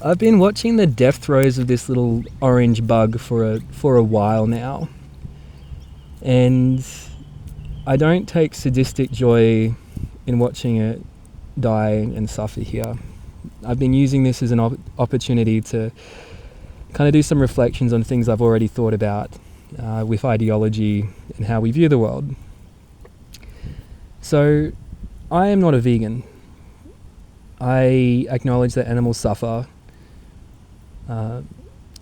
I've been watching the death throes of this little orange bug for a while now, and I don't take sadistic joy in watching it die and suffer here. I've been using this as an opportunity to kind of do some reflections on things I've already thought about with ideology and how we view the world. So, I am not a vegan. I acknowledge that animals suffer.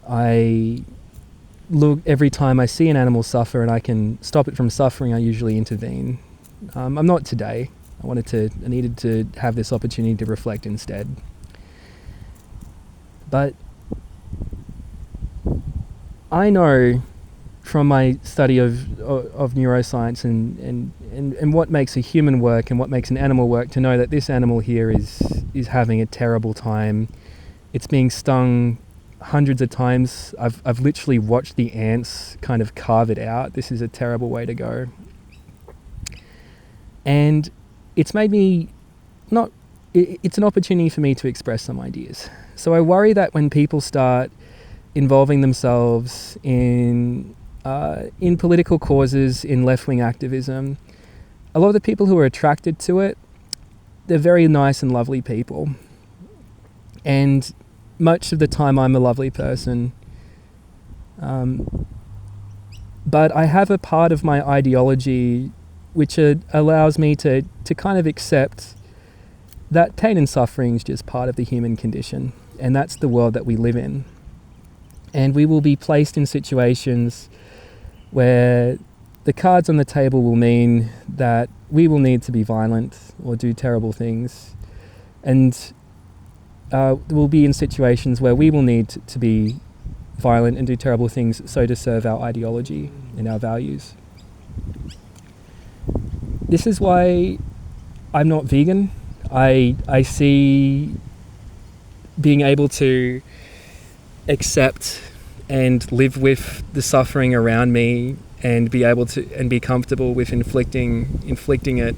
I look every time I see an animal suffer and I can stop it from suffering, I usually intervene. I'm not today. I needed to have this opportunity to reflect instead. But I know from my study of neuroscience and what makes a human work and what makes an animal work, to know that this animal here is having a terrible time. It's being stung hundreds of times. I've literally watched the ants kind of carve it out. This is a terrible way to go. And it's made me it's an opportunity for me to express some ideas. So I worry that when people start involving themselves in political causes, in left-wing activism, a lot of the people who are attracted to it, they're very nice and lovely people. And much of the time I'm a lovely person. But I have a part of my ideology which allows me to kind of accept that pain and suffering is just part of the human condition, and that's the world that we live in. And we will be placed in situations where the cards on the table will mean that we will need to be violent or do terrible things, and we'll be in situations where we will need to be violent and do terrible things so to serve our ideology and our values. This is why I'm not vegan. I see being able to accept and live with the suffering around me and be able to and be comfortable with inflicting it.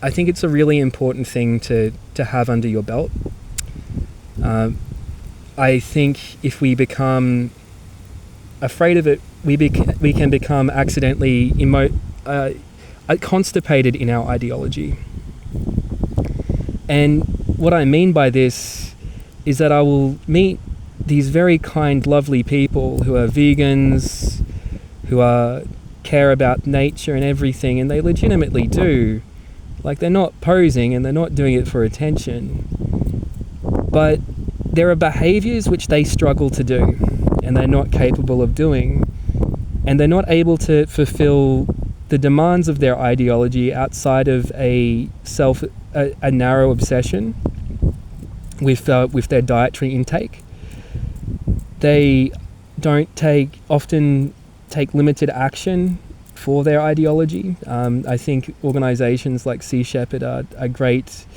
I think it's a really important thing to have under your belt. I think if we become afraid of it, we can become accidentally constipated in our ideology. And what I mean by this is that I will meet these very kind, lovely people who are vegans, who care about nature and everything, and they legitimately do. Like, they're not posing and they're not doing it for attention. But there are behaviors which they struggle to do and they're not capable of doing, and they're not able to fulfill the demands of their ideology outside of a narrow obsession with their dietary intake. They don't often take limited action for their ideology. I think organizations like Sea Shepherd are great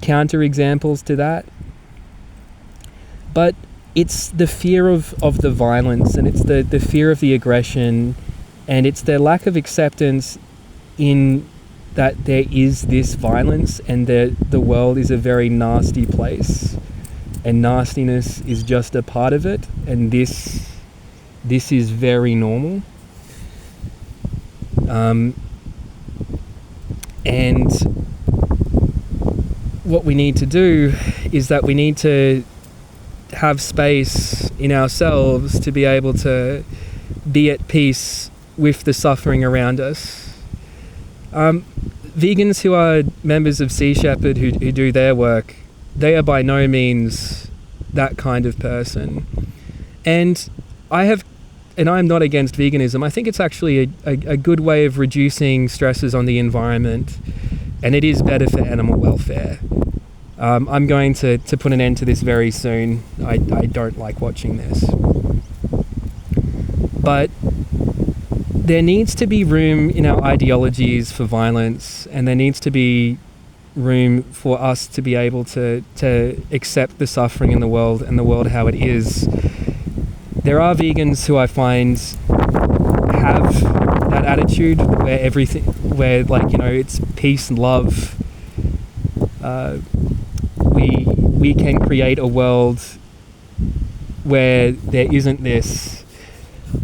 counter examples to that. But it's the fear of the violence, and it's the fear of the aggression, and it's their lack of acceptance in that there is this violence and the world is a very nasty place, and nastiness is just a part of it, and this is very normal. And what we need to do is that we need to have space in ourselves to be able to be at peace with the suffering around us. Vegans who are members of Sea Shepherd who do their work, they are by no means that kind of person. And I'm not against veganism. I think it's actually a good way of reducing stresses on the environment, and it is better for animal welfare. I'm going to put an end to this very soon. I don't like watching this. But there needs to be room in our ideologies for violence, and there needs to be room for us to be able to accept the suffering in the world and the world how it is. There are vegans who I find have that attitude where it's peace and love. we can create a world where there isn't this.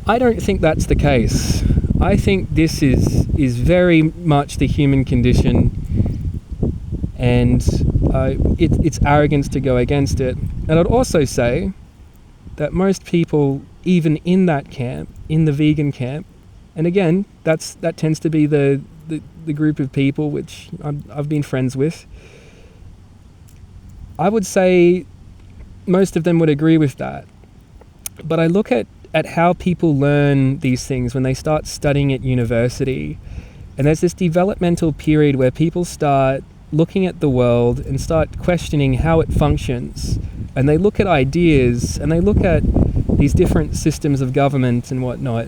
I don't think that's the case. I think this is very much the human condition, and it's arrogance to go against it. And I'd also say that most people, even in that camp, in the vegan camp, and again, that tends to be the group of people which I've been friends with, I would say most of them would agree with that. But I look at how people learn these things when they start studying at university, and there's this developmental period where people start looking at the world and start questioning how it functions, and they look at ideas and they look at these different systems of government and whatnot,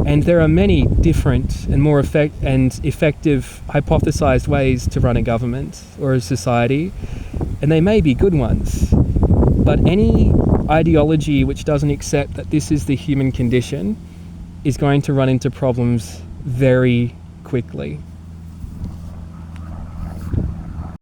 and there are many different and more effective hypothesized ways to run a government or a society, and they may be good ones, but any ideology which doesn't accept that this is the human condition is going to run into problems very quickly.